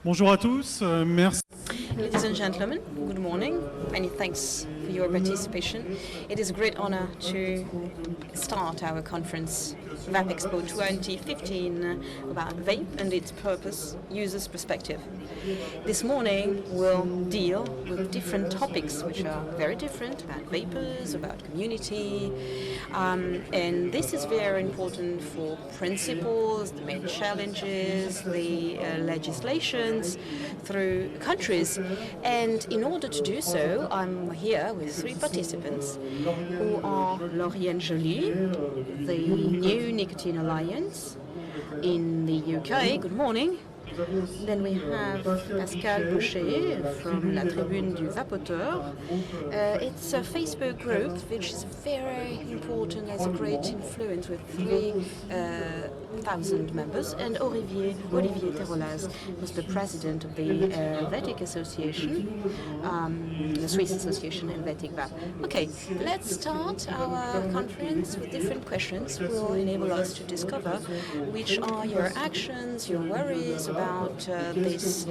Bonjour à tous, merci. Ladies and gentlemen, good morning. Many thanks for your participation. It is a great honor to start our conference, Vape Expo 2015, about vape and its purpose, users' perspective. This morning we'll deal with different topics which are very different, about vapers, about community, and this is very important for principles, the main challenges, the legislations through countries. And in order to do so, I'm here with three participants who are Lorien Jollye, the new Nicotine Alliance in the UK. Good morning. Then we have Pascal Bouchet from La Tribune du Vapoteur. It's a Facebook group which is very important, has a great influence with 3,000 members. And Olivier Théraulaz, who's the president of the Helvetic Association, the Swiss Association Helvetic Vape. Okay, let's start our conference with different questions which will enable us to discover which are your actions, your worries about this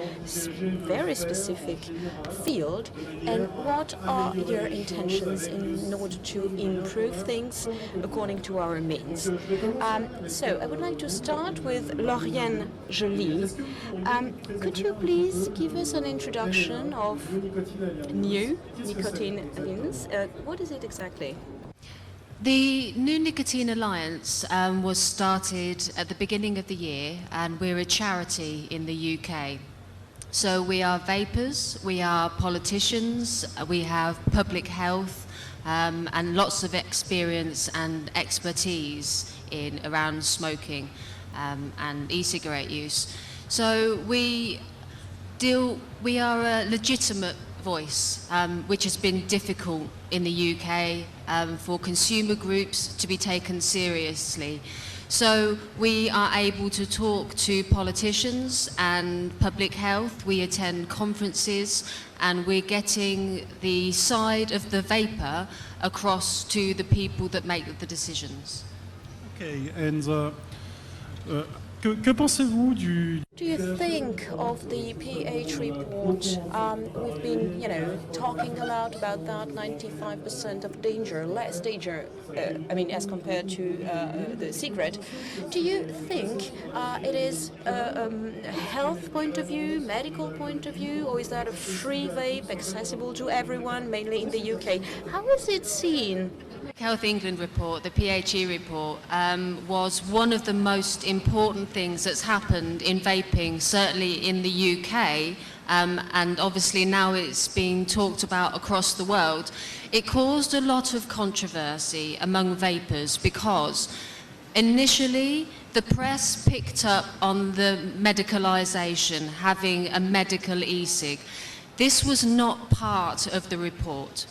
very specific field, and what are your intentions in order to improve things according to our means. So I would like to start with Lorien Jollye. Could you please give us an introduction of new Nicotine Alliance? What is it exactly? The New Nicotine Alliance was started at the beginning of the year, and we're a charity in the UK. So we are vapers, we are politicians, we have public health, and lots of experience and expertise around smoking and e-cigarette use. So we are a legitimate voice, which has been difficult in the UK for consumer groups to be taken seriously. So we are able to talk to politicians and public health. We attend conferences, and we're getting the side of the vapor across to the people that make the decisions. Okay, and que pensez-vous du... Do you think of the pH report? We've been, talking a lot about that 95% of danger, less danger, as compared to the cigarette. Do you think it is a health point of view, medical point of view, or is that a free vape accessible to everyone, mainly in the UK? How is it seen? Health England report, the PHE report, was one of the most important things that's happened in vaping, certainly in the UK, and obviously now it's being talked about across the world. It caused a lot of controversy among vapers because initially the press picked up on the medicalisation, having a medical e-cig. This was not part of the report.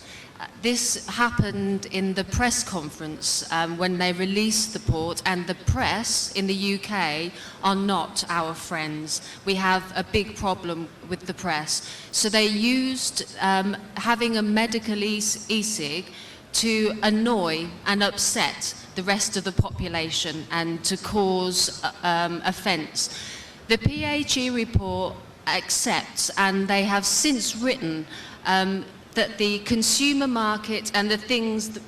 This happened in the press conference when they released the report, and the press in the UK are not our friends. We have a big problem with the press. So they used having a medical e-cig to annoy and upset the rest of the population and to cause offence. The PHE report accepts, and they have since written that the consumer market and the things that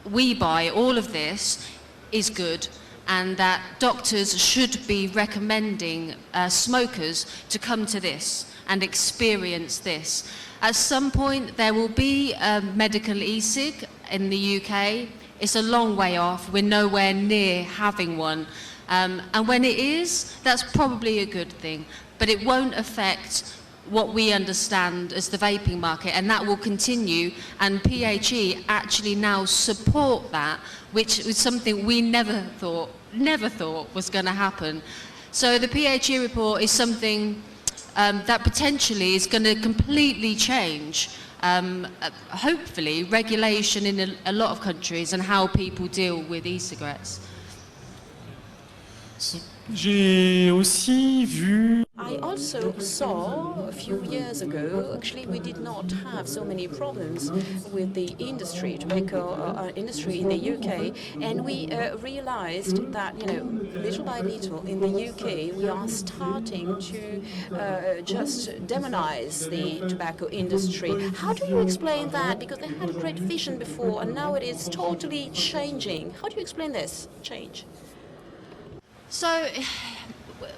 we buy, all of this is good, and that doctors should be recommending smokers to come to this and experience this. At some point there will be a medical e-cig in the UK. It's a long way off. We're nowhere near having one. And when it is, that's probably a good thing, but it won't affect what we understand as the vaping market, and that will continue, and PHE actually now support that, which was something we never thought was going to happen. So the PHE report is something that potentially is going to completely change, hopefully, regulation in a lot of countries and how people deal with e-cigarettes. J'ai aussi vu... I we also saw a few years ago, actually we did not have so many problems with the industry, tobacco industry in the UK, and we realized that, little by little in the UK we are starting to just demonize the tobacco industry. How do you explain that? Because they had a great vision before and now it is totally changing. How do you explain this change? So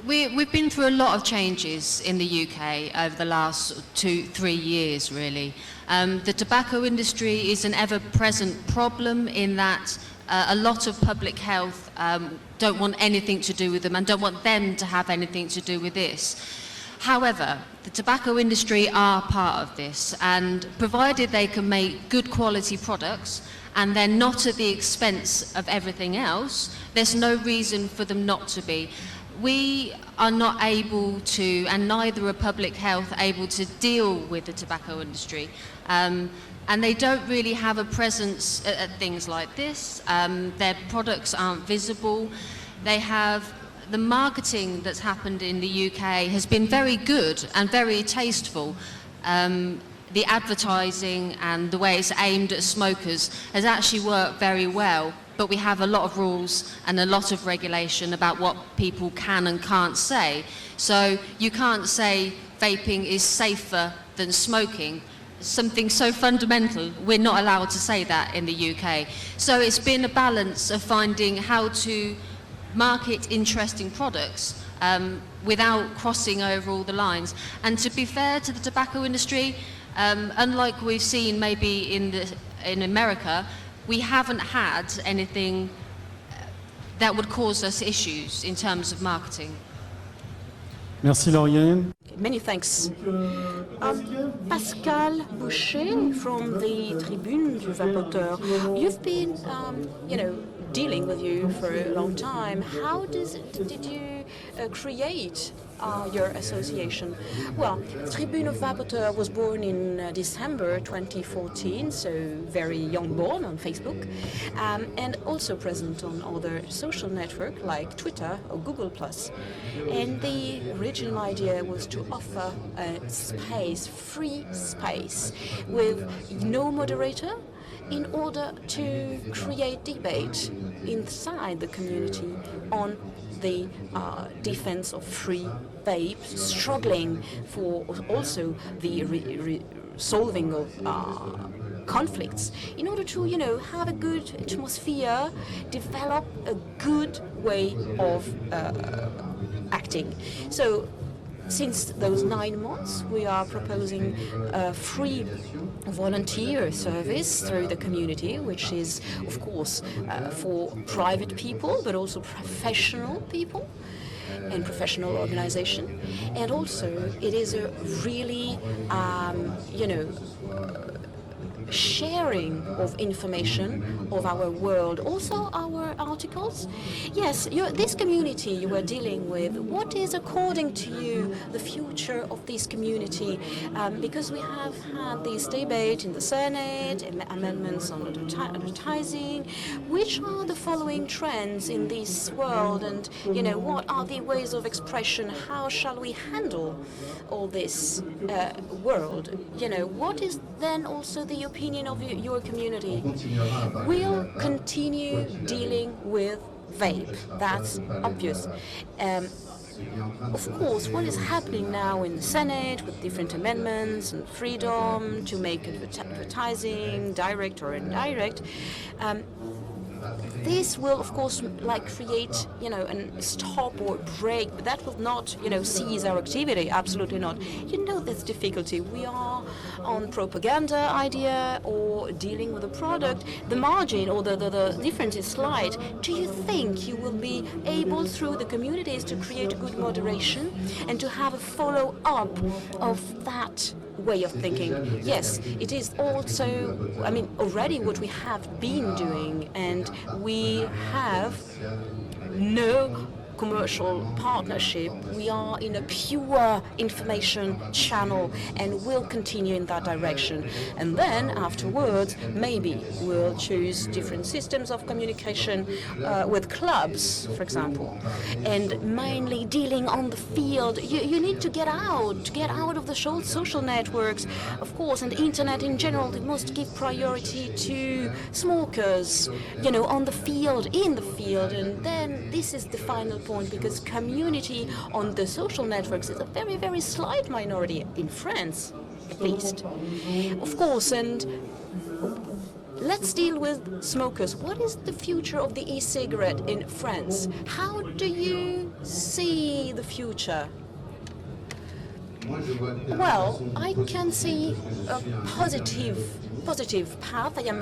we've been through a lot of changes in the UK over the last 2-3 years, really. The tobacco industry is an ever-present problem in that a lot of public health don't want anything to do with them and don't want them to have anything to do with this. However, the tobacco industry are part of this, and provided they can make good quality products and they're not at the expense of everything else, there's no reason for them not to be. We are not able to, and neither are public health able to deal with the tobacco industry. And they don't really have a presence at things like this. Their products aren't visible. They have, the marketing that's happened in the UK has been very good and very tasteful. The advertising and the way it's aimed at smokers has actually worked very well, but we have a lot of rules and a lot of regulation about what people can and can't say. So you can't say vaping is safer than smoking. Something so fundamental, we're not allowed to say that in the UK. So it's been a balance of finding how to market interesting products without crossing over all the lines. And to be fair to the tobacco industry, unlike we've seen maybe in America, we haven't had anything that would cause us issues in terms of marketing. Merci Lorien. Many thanks. Pascal Bouchet from the Tribune du Vapoteur. You've been, dealing with you for a long time. How did you create your association? Well, Tribune of Vapoteur was born in December 2014, so very young born on Facebook, and also present on other social networks like Twitter or Google+. And the original idea was to offer a space, free space, with no moderator, in order to create debate inside the community on the defense of free vape, struggling for also the solving of conflicts, in order to, have a good atmosphere, develop a good way of acting. So since those 9 months, we are proposing a free volunteer service through the community, which is, of course, for private people, but also professional people and professional organization. And also, it is a really, sharing of information of our world, also our articles. Yes, this community you are dealing with, what is, according to you, the future of this community? Because we have had this debate in the Senate, amendments on advertising. Which are the following trends in this world, and what are the ways of expression? How shall we handle all this world? What is then also the opinion of your community? We'll continue dealing with vape. That's obvious. Of course, what is happening now in the Senate with different amendments and freedom to make advertising direct or indirect, this will, of course, create, a stop or break, but that will not, cease our activity. Absolutely not. There's difficulty. We are on propaganda idea or dealing with a product. The margin or the difference is slight. Do you think you will be able, through the communities, to create a good moderation and to have a follow-up of that way of thinking? Yes, it is also, already what we have been doing, and we have no commercial partnership. We are in a pure information channel and will continue in that direction. And then afterwards, maybe we'll choose different systems of communication with clubs, for example, and mainly dealing on the field. You need to get out of the social networks, of course, and the internet in general. It must give priority to smokers, on the field, in the field. And then this is the final point, because community on the social networks is a very, very slight minority, in France at least. Of course, and let's deal with smokers. What is the future of the e-cigarette in France? How do you see the future? Well, I can see a positive path. I am,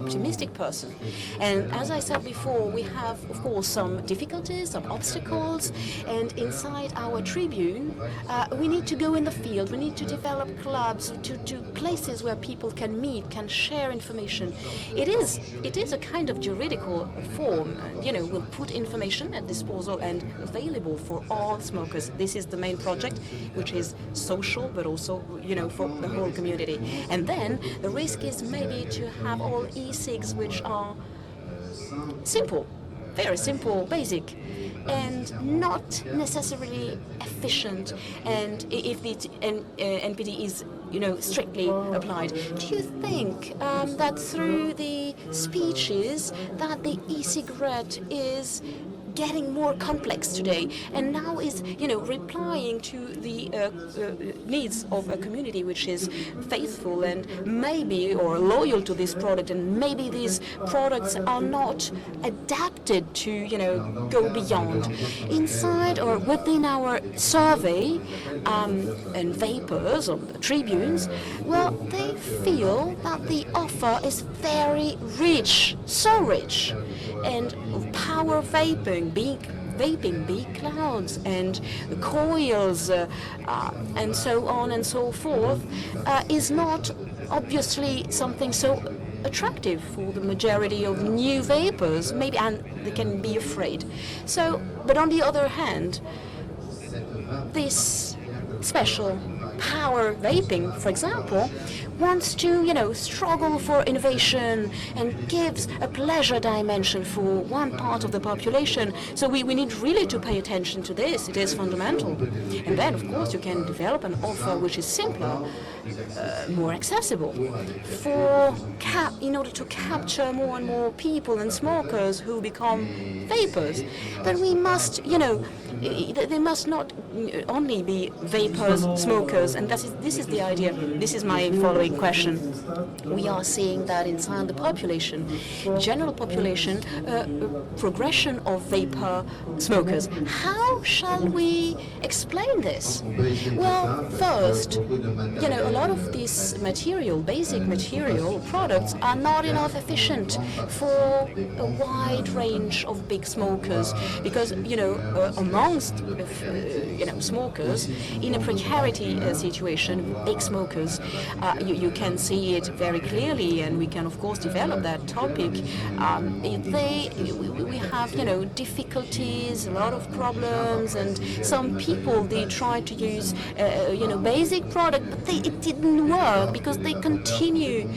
optimistic person. And as I said before, we have, of course, some difficulties, some obstacles. And inside our Tribune, we need to go in the field. We need to develop clubs, to places where people can meet, can share information. It is a kind of juridical form. We'll put information at disposal and available for all smokers. This is the main project, which is social, but also, for the whole community. And then the risk is maybe to have all e-cigs which are simple, very simple, basic, and not necessarily efficient. And if the NPD is, strictly applied, do you think that through the speeches that the e-cigarette is getting more complex today, and now is, replying to the needs of a community which is faithful and maybe or loyal to this product, and maybe these products are not adapted to, go beyond. Inside or within our survey and vapers or the Tribunes, well, they feel that the offer is very rich, so rich, and power vaping, big clouds and coils and so on and so forth is not obviously something so attractive for the majority of new vapers, maybe, and they can be afraid. So, but on the other hand, this special power vaping, for example, wants to, struggle for innovation and gives a pleasure dimension for one part of the population. So we need really to pay attention to this. It is fundamental. And then, of course, you can develop an offer which is simpler, more accessible, in order to capture more and more people and smokers who become vapers. But we must, they must not only be vapers, smokers, and this is the idea. This is my following question. We are seeing that inside the population, general population, progression of vapor smokers. How shall we explain this? Well, first, a lot of these basic material products are not enough efficient for a wide range of big smokers, because, amongst, smokers in a precarity situation, big smokers, you can see it very clearly, and we can, of course, develop that topic. We have, difficulties, a lot of problems, and some people, they try to use, basic product, but it didn't work because they continue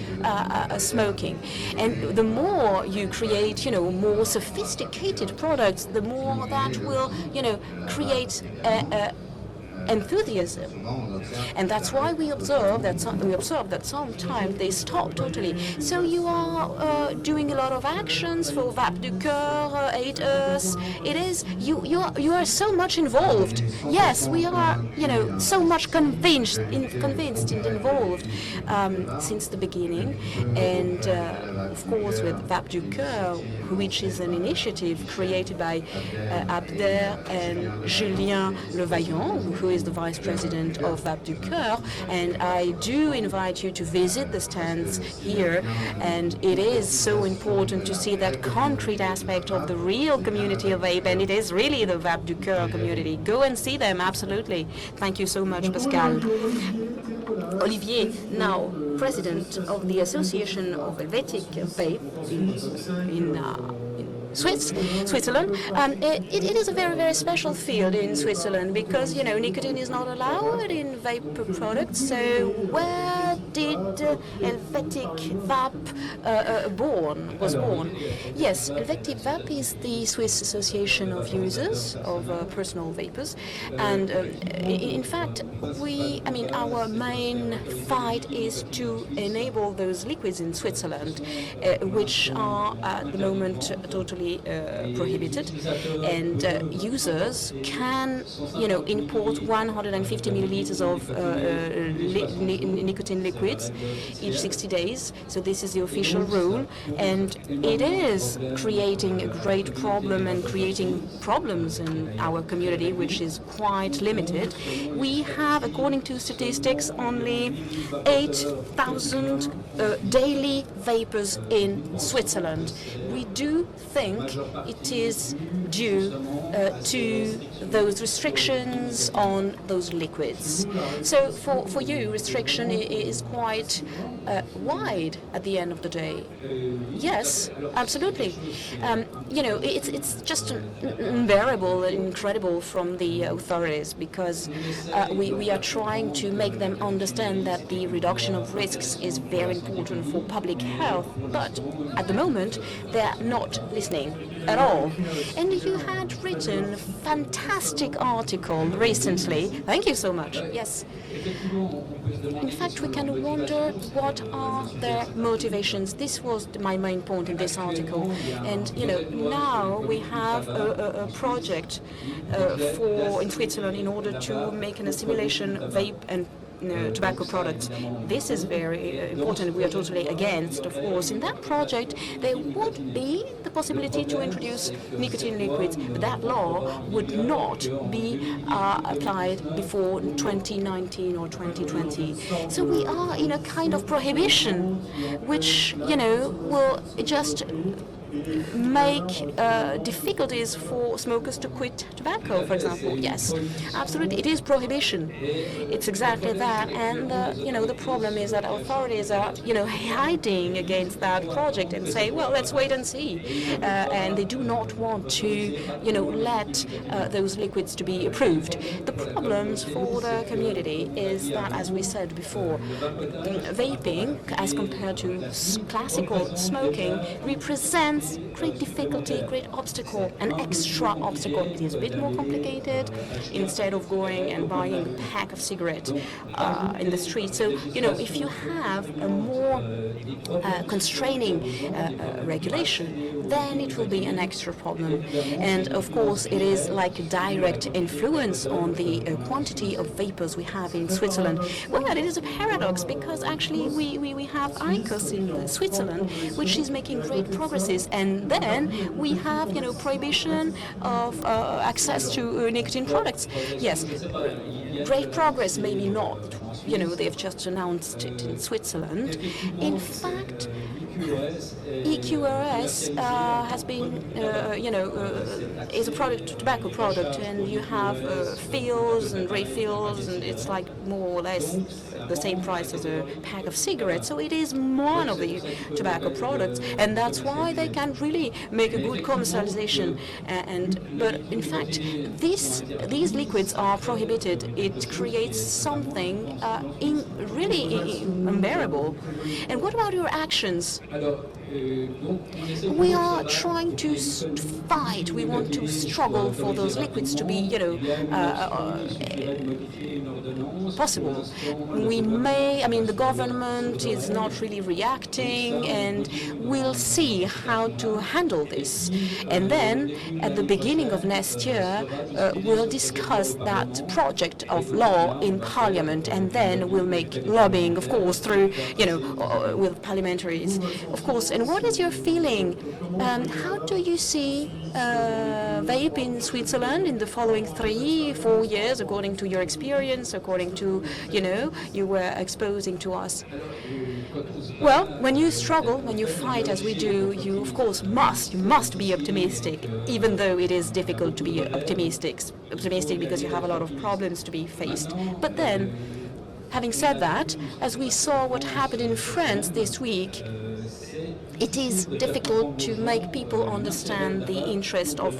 smoking. And the more you create, more sophisticated products, the more that will, create enthusiasm, and that's why we observe that sometimes they stop totally. So you are doing a lot of actions for Vapoteur, Aid Us. It is you are so much involved. Yes, we are so much convinced and involved since the beginning, and of course with Vapoteur, which is an initiative created by Abder and Julien Levaillant, who is the vice president of Vapoteur, and I do invite you to visit the stands here, and it is so important to see that concrete aspect of the real community of vape, and it is really the Vapoteur community. Go and see them, absolutely. Thank you so much, Pascal. Olivier, now president of the Association of Helvetic Vape in Switzerland. It is a very, very special field in Switzerland because, nicotine is not allowed in vapor products. So where did Helvetic Vape was born? Yes, Helvetic Vape is the Swiss Association of Users of personal vapors. And in fact, our main fight is to enable those liquids in Switzerland, which are at the moment totally prohibited, and users can, import 150 milliliters of nicotine liquids each 60 days. So this is the official rule, and it is creating a great problem and creating problems in our community, which is quite limited. We have, according to statistics, only 8,000 daily vapors in Switzerland. We do think it is due to those restrictions on those liquids. So for you, restriction is quite wide at the end of the day. Yes, absolutely. It's just unbearable and incredible from the authorities because we are trying to make them understand that the reduction of risks is very important for public health, but at the moment they're not listening at all. And you had written a fantastic article recently. Thank you so much. Yes. In fact, we can wonder what are their motivations. This was my main point in this article. And now we have a project in Switzerland in order to make an assimilation vape and tobacco products. This is very important. We are totally against, of course. In that project, there would be the possibility to introduce nicotine liquids, but that law would not be applied before 2019 or 2020. So we are in a kind of prohibition, which, will just make difficulties for smokers to quit tobacco, for example. Yes, absolutely. It is prohibition. It's exactly that. And, the problem is that authorities are, hiding against that project and say, well, let's wait and see. And they do not want to, let those liquids to be approved. The problems for the community is that, as we said before, vaping, as compared to classical smoking, represents great difficulty, great obstacle, an extra obstacle. It is a bit more complicated instead of going and buying a pack of cigarettes in the street. So, if you have a more constraining regulation, then it will be an extra problem. And of course, it is like a direct influence on the quantity of vapors we have in Switzerland. Well, it is a paradox because actually we have IQOS in Switzerland, which is making great progresses. And then we have, prohibition of access to nicotine products. Yes, great progress, maybe not. They've just announced it in Switzerland. In fact, EQRS has been, is a tobacco product, and you have fills and refills, and it's like more or less the same price as a pack of cigarettes. So it is one of the tobacco products, and that's why they can really make a good commercialization. But in fact, these liquids are prohibited. It creates something really unbearable. And what about your actions? We are trying to fight. We want to struggle for those liquids to be, possible. We may, the government is not really reacting, and we'll see how to handle this. And then, at the beginning of next year, we'll discuss that project of law in Parliament, and then we'll make lobbying, of course, through, with parliamentaries, of course. And what is your feeling? How do you see vape in Switzerland in the following 3-4 years, according to your experience, according to, you were exposing to us? Well, when you struggle, when you fight as we do, you of course must be optimistic, even though it is difficult to be optimistic because you have a lot of problems to be faced. But then, having said that, as we saw what happened in France this week, it is difficult to make people understand the interest of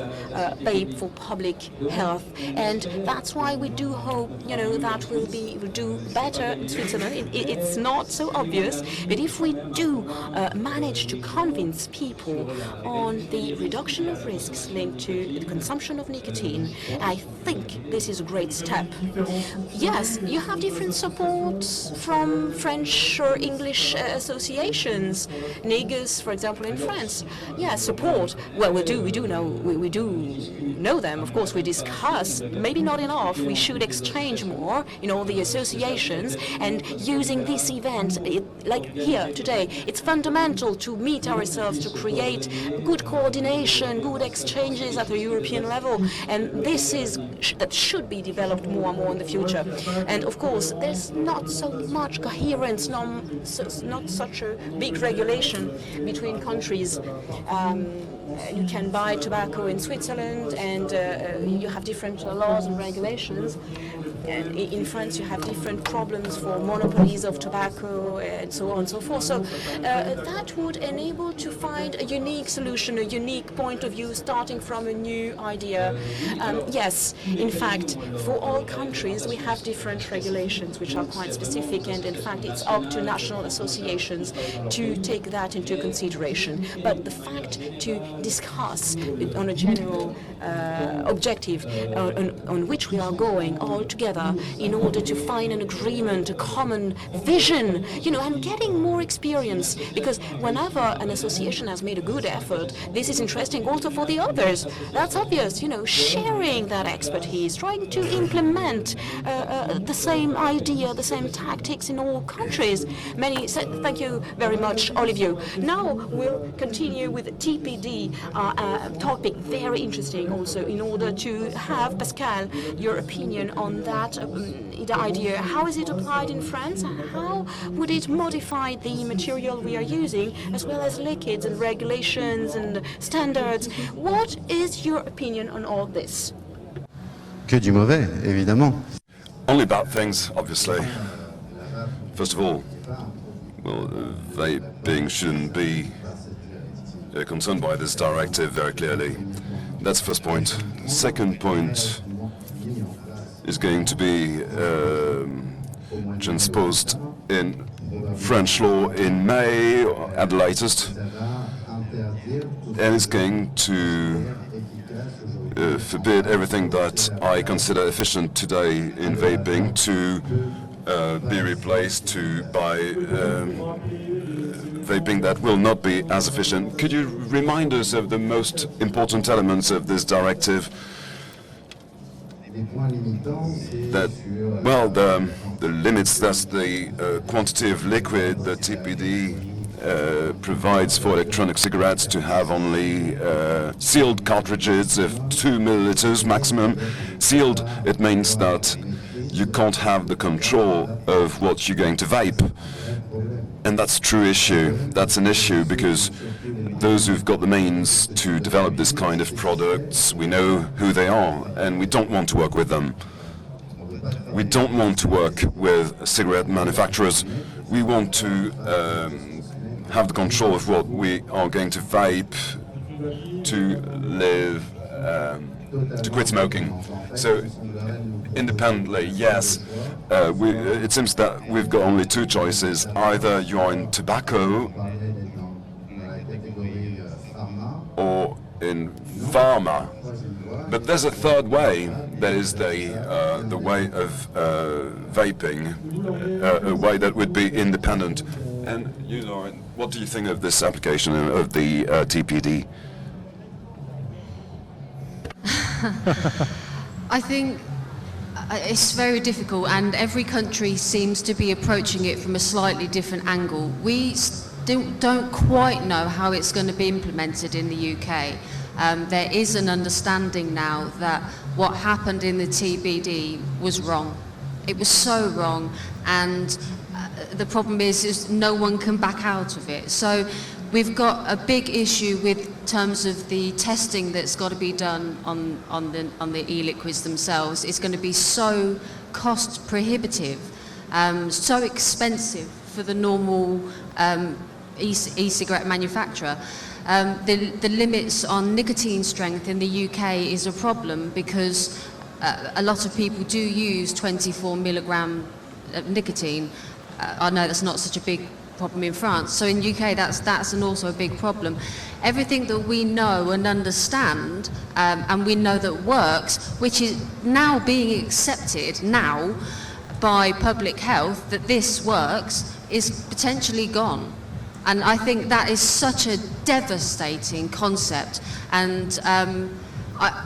vape for public health, and that's why we do hope, that we'll do better in Switzerland. It's not so obvious, but if we do manage to convince people on the reduction of risks linked to the consumption of nicotine, I think this is a great step. Yes, you have different supports from French or English associations. Negus, for example, in France. Yeah, support. Well, we do know them. Of course, we discuss. Maybe not enough. We should exchange more in all the associations. And using this event, like here today, it's fundamental to meet ourselves, to create good coordination, good exchanges at the European level. And this is that should be developed more and more in the future. And of course, there's not so much coherence, not such a big regulation between countries. You can buy tobacco in Switzerland, and you have different laws and regulations. And in France, you have different problems for monopolies of tobacco and so on and so forth. So that would enable to find a unique solution, a unique point of view, starting from a new idea. Yes, in fact, for all countries, we have different regulations which are quite specific, and in fact, it's up to national associations to take that into consideration. But the fact to discuss on a general objective on which we are going all together in order to find an agreement, a common vision, and getting more experience. Because whenever an association has made a good effort, this is interesting also for the others. That's obvious, sharing that expertise, trying to implement the same idea, the same tactics in all countries. Thank you very much, Olivier. Now we'll continue with TPD topic, very interesting also, in order to have, Pascal, your opinion on that idea. How is it applied in France? How would it modify the material we are using, as well as liquids and regulations and standards? What is your opinion on all this? Que du mauvais, évidemment. Only bad things, obviously. First of all, vaping shouldn't be concerned by this directive very clearly. That's the first point. Second point is going to be transposed in French law in May at the latest, and it's going to forbid everything that I consider efficient today in vaping to be replaced by vaping that will not be as efficient. Could you remind us of the most important elements of this directive? The limits, that's the quantity of liquid the TPD provides for electronic cigarettes to have only sealed cartridges of 2 milliliters maximum. Sealed, it means that you can't have the control of what you're going to vape. And that's a true issue. That's an issue because those who've got the means to develop this kind of products, we know who they are, and we don't want to work with them. We don't want to work with cigarette manufacturers. We want to have the control of what we are going to vape, to live, to quit smoking. So independently, yes, it seems that we've got only two choices. Either you are in tobacco or in pharma. But there's a third way. There is the way of vaping, a way that would be independent. And you, Lorien, what do you think of this application of the TPD? I think it's very difficult, and every country seems to be approaching it from a slightly different angle. We don't quite know how it's going to be implemented in the UK. There is an understanding now that what happened in the TPD was wrong. It was so wrong, and the problem is no one can back out of it. So we've got a big issue with terms of the testing that's got to be done on the e-liquids themselves. It's going to be so cost prohibitive, so expensive for the normal e-cigarette manufacturer. The limits on nicotine strength in the UK is a problem because a lot of people do use 24 milligram of nicotine. I know that's not such a big problem in France. So in UK, that's also a big problem. Everything that we know and understand, and we know that works, which is now being accepted now by public health, that this works, is potentially gone. And I think that is such a devastating concept, and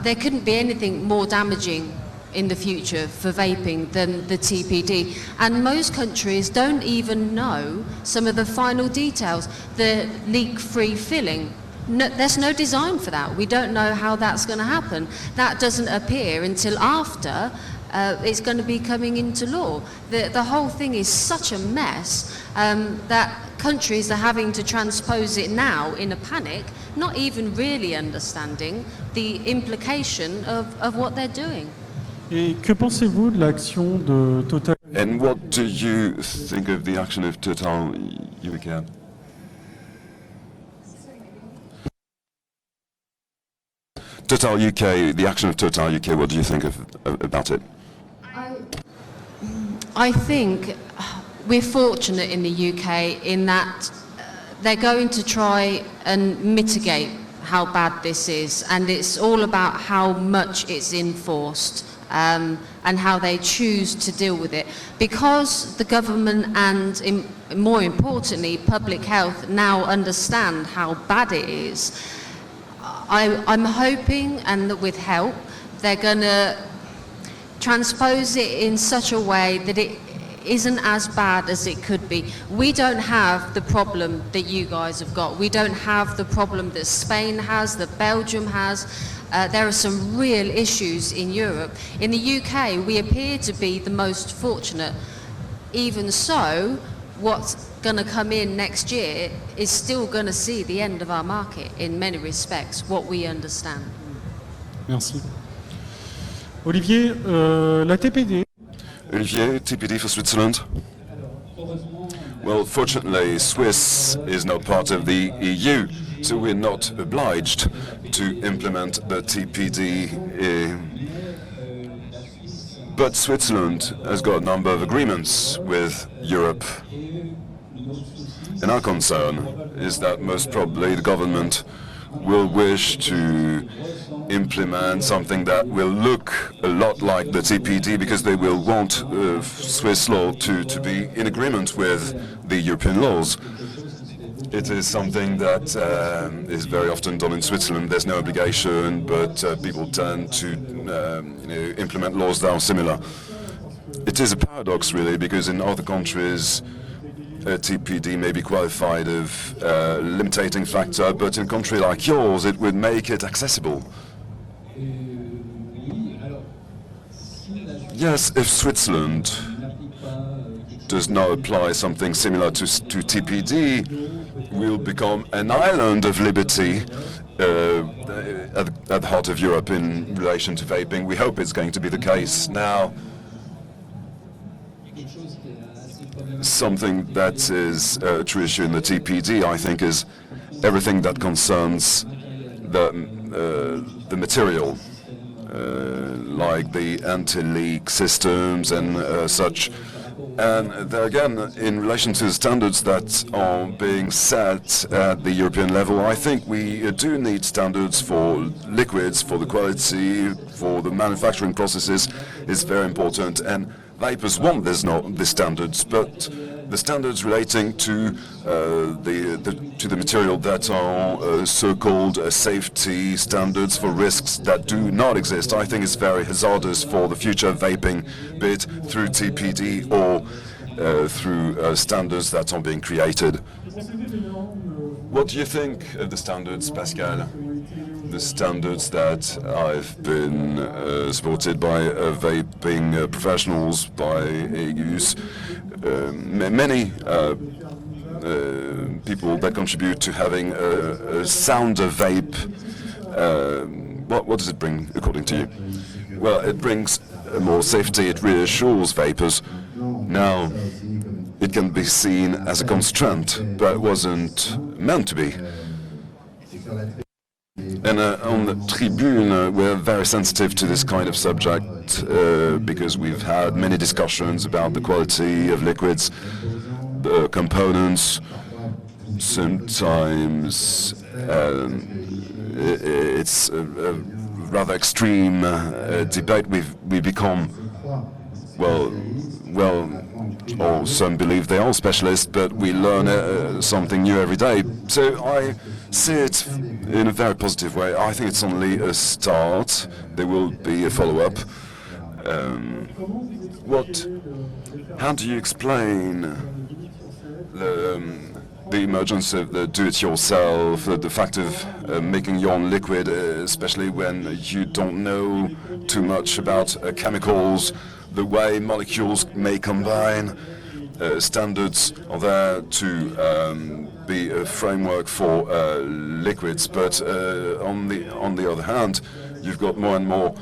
there couldn't be anything more damaging in the future for vaping than the TPD. And most countries don't even know some of the final details. The leak-free filling, there's no design for that. We don't know how that's going to happen. That doesn't appear until after it's going to be coming into law. The whole thing is such a mess that countries are having to transpose it now in a panic, not even really understanding the implication of what they're doing. Et que pensez-vous de l'action de Total? And what do you think of the action of Total UK? Total UK, the action of Total UK, what do you think about it? I think we're fortunate in the UK in that they're going to try and mitigate how bad this is, and it's all about how much it's enforced. And how they choose to deal with it. Because the government and, more importantly, public health now understand how bad it is, I'm hoping, and that with help, they're going to transpose it in such a way that it isn't as bad as it could be. We don't have the problem that you guys have got. We don't have the problem that Spain has, that Belgium has. There are some real issues in Europe. In the UK, we appear to be the most fortunate. Even so, what's going to come in next year is still going to see the end of our market in many respects, what we understand. Merci. Olivier, la TPD. Olivier, TPD for Switzerland. Well, fortunately, Swiss is not part of the EU, so we're not obliged to implement the TPD. But Switzerland has got a number of agreements with Europe. And our concern is that most probably the government will wish to implement something that will look a lot like the TPD, because they will want Swiss law to be in agreement with the European laws. It is something that is very often done in Switzerland. There's no obligation, but people tend to implement laws that are similar. It is a paradox, really, because in other countries, TPD may be qualified of limiting factor, but in a country like yours, it would make it accessible. Yes, if Switzerland does not apply something similar to TPD, we'll become an island of liberty at the heart of Europe in relation to vaping. We hope it's going to be the case. Now, something that is a true issue in the TPD, I think, is everything that concerns the material, like the anti-leak systems and such. And there again, in relation to the standards that are being set at the European level, I think we do need standards for liquids, for the quality, for the manufacturing processes is very important. And vapers want the standards, but the standards relating to the material that are so-called safety standards for risks that do not exist, I think is very hazardous for the future of vaping, be it through TPD or through standards that are being created. What do you think of the standards, Pascal? The standards that I've been supported by vaping professionals, by EGUs, many people that contribute to having a sounder vape. What does it bring, according to you? Well, it brings more safety, it reassures vapers. Now, it can be seen as a constraint, but it wasn't meant to be. And on the Tribune, we're very sensitive to this kind of subject because we've had many discussions about the quality of liquids, the components. Sometimes it's a rather extreme debate. We become, well, or some believe they are specialists, but we learn something new every day. So I see it in a very positive way. I think it's only a start. There will be a follow-up. How do you explain the emergence of the do-it-yourself, the fact of making your own liquid, especially when you don't know too much about chemicals, the way molecules may combine? Standards are there to be a framework for liquids, but on the other hand, you've got more and more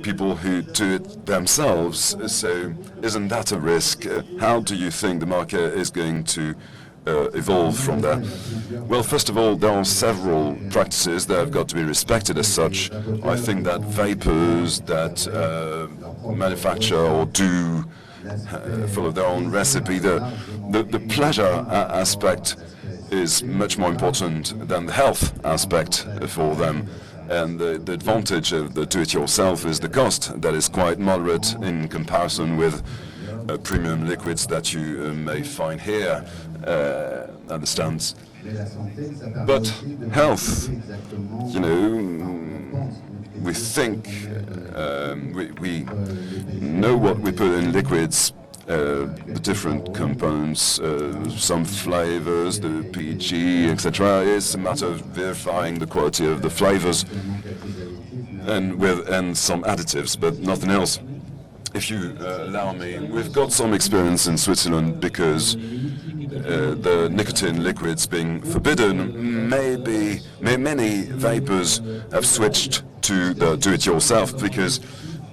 people who do it themselves. So isn't that a risk? How do you think the market is going to evolve from there? Well, first of all, there are several practices that have got to be respected as such. I think that vapers that manufacture or do follow their own recipe, the pleasure aspect is much more important than the health aspect for them. And the advantage of the do-it-yourself is the cost that is quite moderate in comparison with premium liquids that you may find here at the stands. But health, you know, we think we know what we put in liquids, the different components, some flavors, the PG, etc. It's a matter of verifying the quality of the flavors and some additives, but nothing else. If you allow me, we've got some experience in Switzerland because the nicotine liquids being forbidden, many vapers have switched to the do-it-yourself because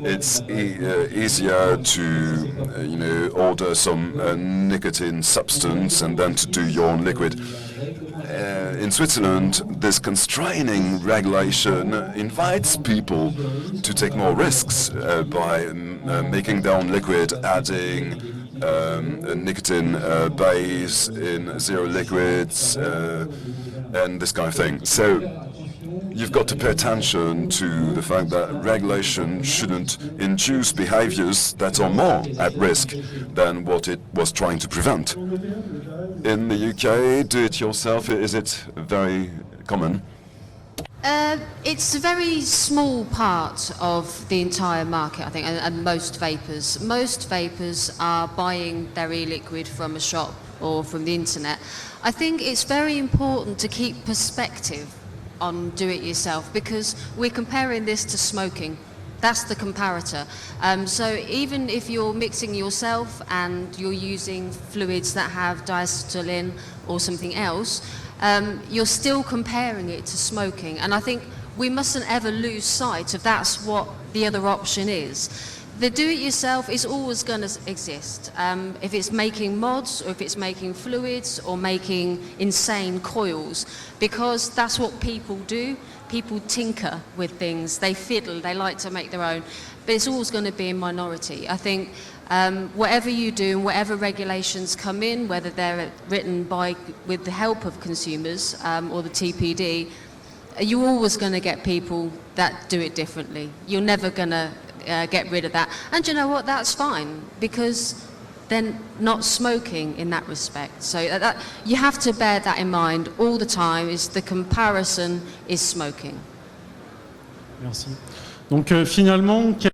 it's easier to order some nicotine substance and then to do your own liquid. In Switzerland, this constraining regulation invites people to take more risks by making their own liquid, adding a nicotine base in zero liquids and this kind of thing. So you've got to pay attention to the fact that regulation shouldn't induce behaviors that are more at risk than what it was trying to prevent. In the UK, do-it-yourself, is it very common? It's a very small part of the entire market, I think, and most vapers. Most vapers are buying their e-liquid from a shop or from the internet. I think it's very important to keep perspective on do-it-yourself because we're comparing this to smoking. That's the comparator. So even if you're mixing yourself and you're using fluids that have diacetylene or something else, you're still comparing it to smoking. And I think we mustn't ever lose sight of that's what the other option is. The do-it-yourself is always going to exist. If it's making mods, or if it's making fluids, or making insane coils, because that's what people do. People tinker with things, they fiddle, they like to make their own, but it's always going to be a minority. I think whatever you do, and whatever regulations come in, whether they're written with the help of consumers or the TPD, you're always going to get people that do it differently. You're never going to get rid of that. And you know what, that's fine, because they're not smoking in that respect. So that you have to bear that in mind all the time, is the comparison is smoking. Merci. Donc finalement...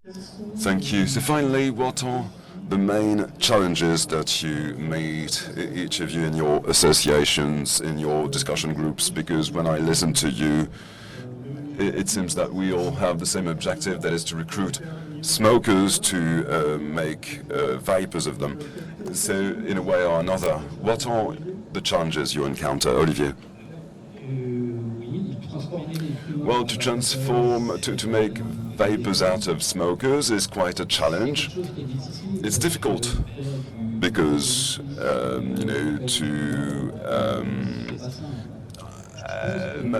Thank you. So finally, what are the main challenges that you meet, each of you in your associations, in your discussion groups? Because when I listen to you, it seems that we all have the same objective, that is to recruit smokers to make vapers of them. So in a way or another, what are the challenges you encounter, Olivier? Well, to transform, to make vapers out of smokers is quite a challenge. It's difficult because, to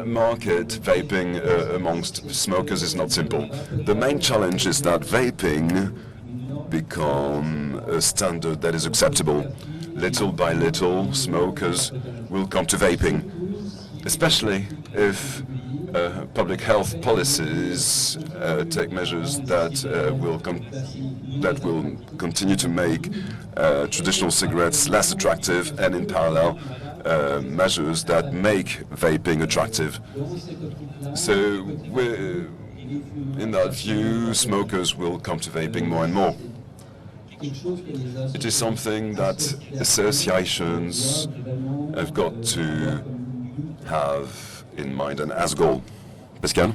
market vaping amongst smokers is not simple. The main challenge is that vaping become a standard that is acceptable. Little by little, smokers will come to vaping, especially if public health policies take measures that will continue to make traditional cigarettes less attractive, and in parallel, measures that make vaping attractive. So, in that view, smokers will come to vaping more and more. It is something that associations have got to have in mind and as goal. Pascal?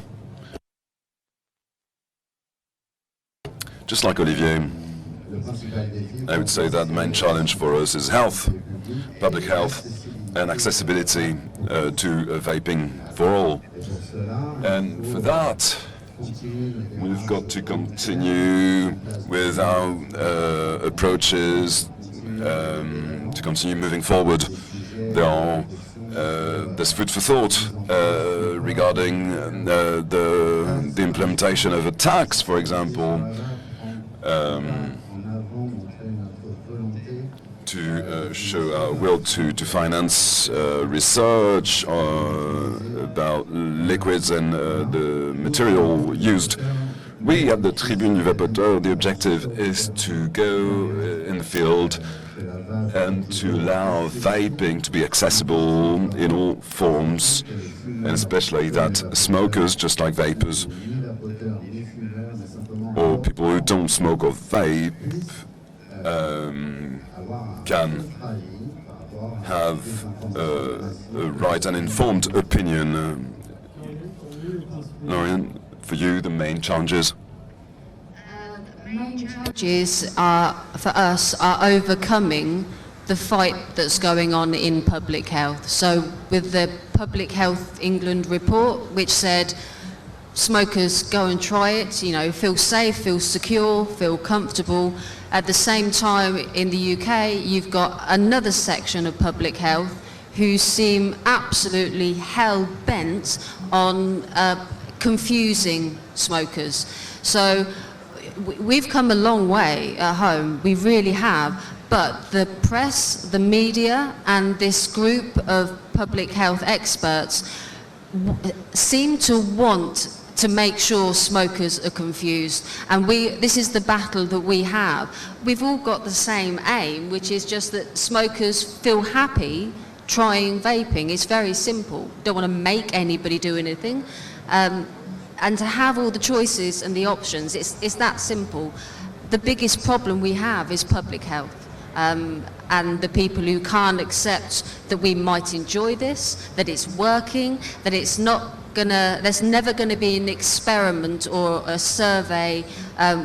Just like Olivier, I would say that the main challenge for us is health, public health, and accessibility to vaping for all. And for that, we've got to continue with our approaches to continue moving forward. There's food for thought regarding the implementation of a tax, for example, to show our will to finance research about liquids and the material used. We at the Tribune du Vapoteur, the objective is to go in the field and to allow vaping to be accessible in all forms, and especially that smokers, just like vapers, or people who don't smoke or vape, can have a right and informed opinion. Lorien, for you, the main challenges? The main challenges for us are overcoming the fight that's going on in public health. So with the Public Health England report, which said smokers go and try it, feel safe, feel secure, feel comfortable. At the same time, in the UK, you've got another section of public health who seem absolutely hell-bent on confusing smokers. So we've come a long way at home, we really have, but the press, the media, and this group of public health experts seem to want to make sure smokers are confused. And this is the battle that we have. We've all got the same aim, which is just that smokers feel happy trying vaping. It's very simple. Don't want to make anybody do anything. And to have all the choices and the options, it's that simple. The biggest problem we have is public health. And the people who can't accept that we might enjoy this, that it's working, that it's not there's never going to be an experiment or a survey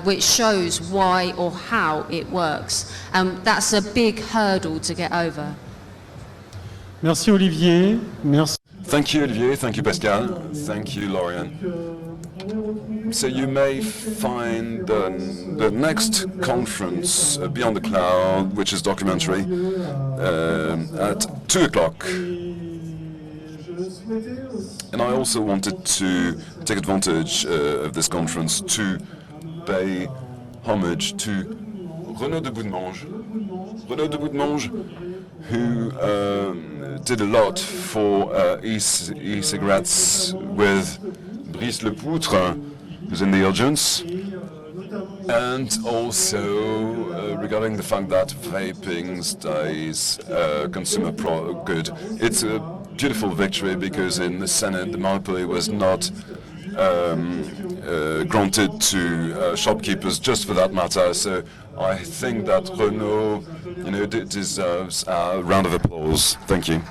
which shows why or how it works. That's a big hurdle to get over. Merci Olivier. Merci. Thank you, Olivier. Thank you, Pascal. Thank you, Lorien. So you may find the next conference, Beyond the Cloud, which is documentary, at 2 o'clock. And I also wanted to take advantage of this conference to pay homage to Renaud de Boudemange. Renaud de Boudemange, who did a lot for e-cigarettes with Brice Lepoutre, who's in the audience, and also regarding the fact that vaping stays consumer good. It's a beautiful victory because in the Senate the monopoly was not granted to shopkeepers just for that matter. So I think that Renaud, deserves a round of applause. Thank you.